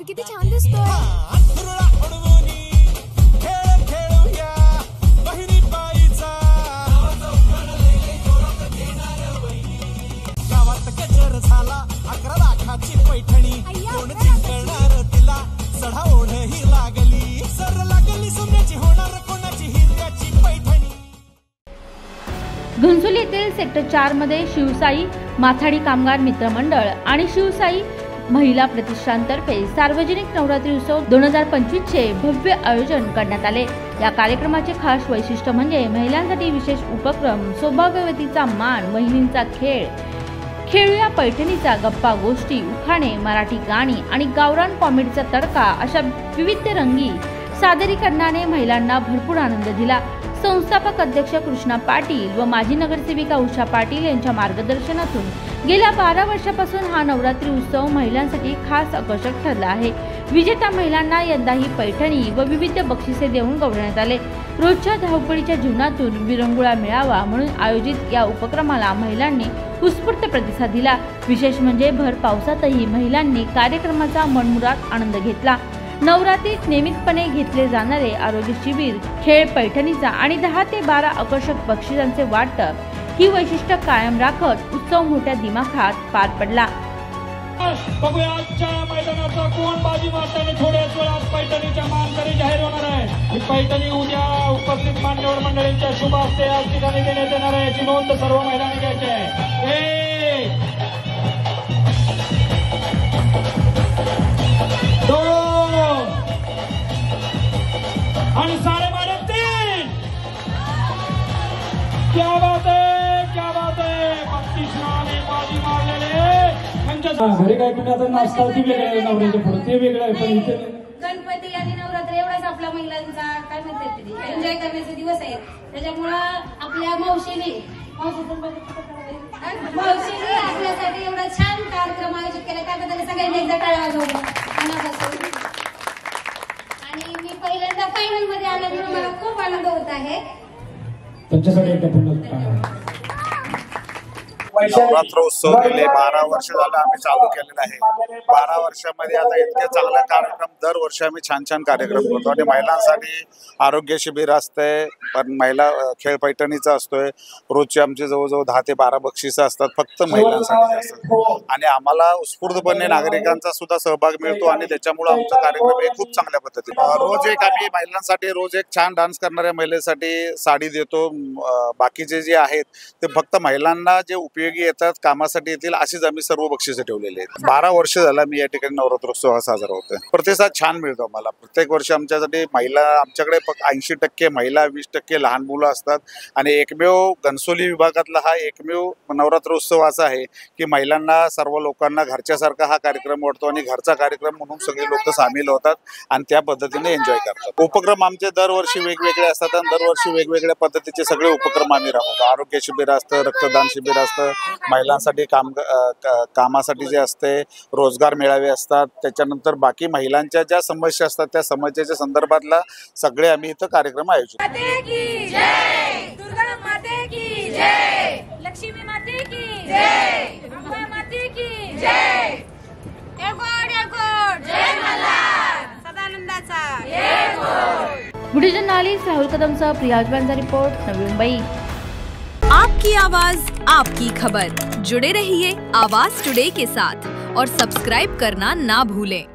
किती छान दिसतोय। घनसोली येथील सेक्टर 4 मध्ये शिवसाई माथाडी कामगार मित्रमंडळ आणि शिवसाई महिला प्रतिष्ठानतर्फे सार्वजनिक नवरात्री उत्सव 2025 चे भव्य आयोजन करण्यात आले। या कार्यक्रमाचे खास वैशिष्ट्य म्हणजे महिलांसाठी विशेष उपक्रम, सौभाग्यवतीचा मान, वहिनींचा खेळ, खेळूया पैठणीचा गप्पा गोष्टी, उखाणे, मराठी गाणी आणि गावरान कॉमेडीचा तडका अशा विविध रंगी सादरीकरणाने महिलांना भरपूर आनंद दिला। संस्थापक अध्यक्ष कृष्णा पाटील व माजी नगरसेविका उषा पाटील यांच्या मार्गदर्शनातून गेल्या 12 वर्षापासून हा नवरात्री उत्सव महिलांसाठी खास आकर्षक ठरला आहे। विजेता महिलांना यंदाही पैठणी व विविध बक्षिसे देऊन गौरवण्यात आले। रोजच्या धावपळीच्या जीवनातून विरंगुळा मिळावा म्हणून आयोजित या उपक्रमाला महिलांनी उत्स्फूर्त प्रतिसाद दिला। विशेष म्हणजे भर पावसातही महिलांनी कार्यक्रमाचा मनमुराद आनंद घेतला। नवरात्रीत नियमितपणे घेतले जाणारे आरोग्य शिबिर, खेळ पैठणीचा आणि 10 ते 12 आकर्षक बक्षिसांचे वाटप ही वैशिष्ट्य कायम राखत उत्सव मोठ्या दिमाखात पार पडला। बघूया आजच्या मैदानाचा कोण बाजी मारताना थोड्याच वेळात पैठणीच्या मानकरी जाहीर होणार आहे। ही पैठणी उद्या उपस्थित मान्यवर मंडळींच्या शुभ हस्ते आज ठिकाणी देण्यात येणार आहे, याची नोंद सर्व महिलांनी घ्यायची आहे। आणि 3.5 क्या बात है, क्या बात है। बक्षिसाने बाजी मारलेले घरी काय पिण्याचा नाश्ता ती वेगळा आहे, नवऱ्याच्या पुढे ते वेगळं आहे, पण इथे गणपती आणि नवरात्र एवढाच आपल्या महिलांचा काय म्हणतात एन्जॉय करण्याचे दिवस आहेत। त्याच्यामुळं आपल्या मावशीने आपल्यासाठी एवढा छान कार्यक्रम आयोजित केला, त्याबद्दल सगळ्यांनी एकदा टाळ्या वाजवल्या। आणि मी पहिल्यांदा फायनल मध्ये आल्यामुळे मला खूप आनंद होत आहे। तुमच्यासाठी एकदा पुन्हा नवरात्र उत्सव गेले 12 वर्ष झालं आम्ही चालू केलेला आहे। 12 वर्षामध्ये आता इतके चांगले कार्यक्रम दरवर्षी आम्ही छान कार्यक्रम करतो आणि महिलांसाठी आरोग्य शिबिर असते, पण महिला खेळ पैठणीचा असतोय। रोजची आमची जवळजवळ 10 ते 12 बक्षिसं असतात, फक्त महिलांसाठी असतात आणि आम्हाला उत्स्फूर्तपणे नागरिकांचा सुद्धा सहभाग मिळतो आणि त्याच्यामुळे आमचा कार्यक्रम हे खूप चांगल्या पद्धतीने रोज एक आम्ही महिलांसाठी रोज एक छान डान्स करणाऱ्या महिलेसाठी साडी देतो। बाकीचे जे आहेत ते फक्त महिलांना जे उपयोगी येतात, कामासाठी येतील अशीच आम्ही सर्व बक्षिसे ठेवलेली आहेत। 12 वर्ष झाला मी या ठिकाणी नवरात्रोत्सव हा साजरा होतोय। प्रतिसाद छान मिळतो मला प्रत्येक वर्षी। आमच्यासाठी महिला, आमच्याकडे 80% महिला, 20% लहान मुलं असतात आणि एकमेव घनसोली विभागातला हा एकमेव नवरात्रोत्सव असा आहे की महिलांना, सर्व लोकांना घरच्यासारखा हा कार्यक्रम वाटतो आणि घरचा कार्यक्रम म्हणून सगळे लोक सामील होतात आणि त्या पद्धतीने एन्जॉय करतात। उपक्रम आमचे दरवर्षी वेगवेगळे असतात आणि दरवर्षी वेगवेगळ्या पद्धतीचे सगळे उपक्रम आम्ही राबवतो। आरोग्य शिबिर असतं, रक्तदान शिबिर असतं, महिलांसाठी कामासाठी जे असते, रोजगार मेळावे असतात, त्याच्यानंतर बाकी महिलांच्या ज्या समस्या असतात त्या समस्येच्या संदर्भातला सगळे आम्ही इथं कार्यक्रम आयोजित करतो। दुर्गा माते की जय, लक्ष्मी माते की जय, अंबा माते की जय, जय मल्हार, सदानंदाचा व्हिडिओ जर्नलिस्ट राहुल कदमसह प्रिया जवानचा रिपोर्ट, नवी मुंबई। आपकी आवाज आपकी खबर, जुड़े रहिए आवाज टुडे के साथ और सब्सक्राइब करना ना भूलें।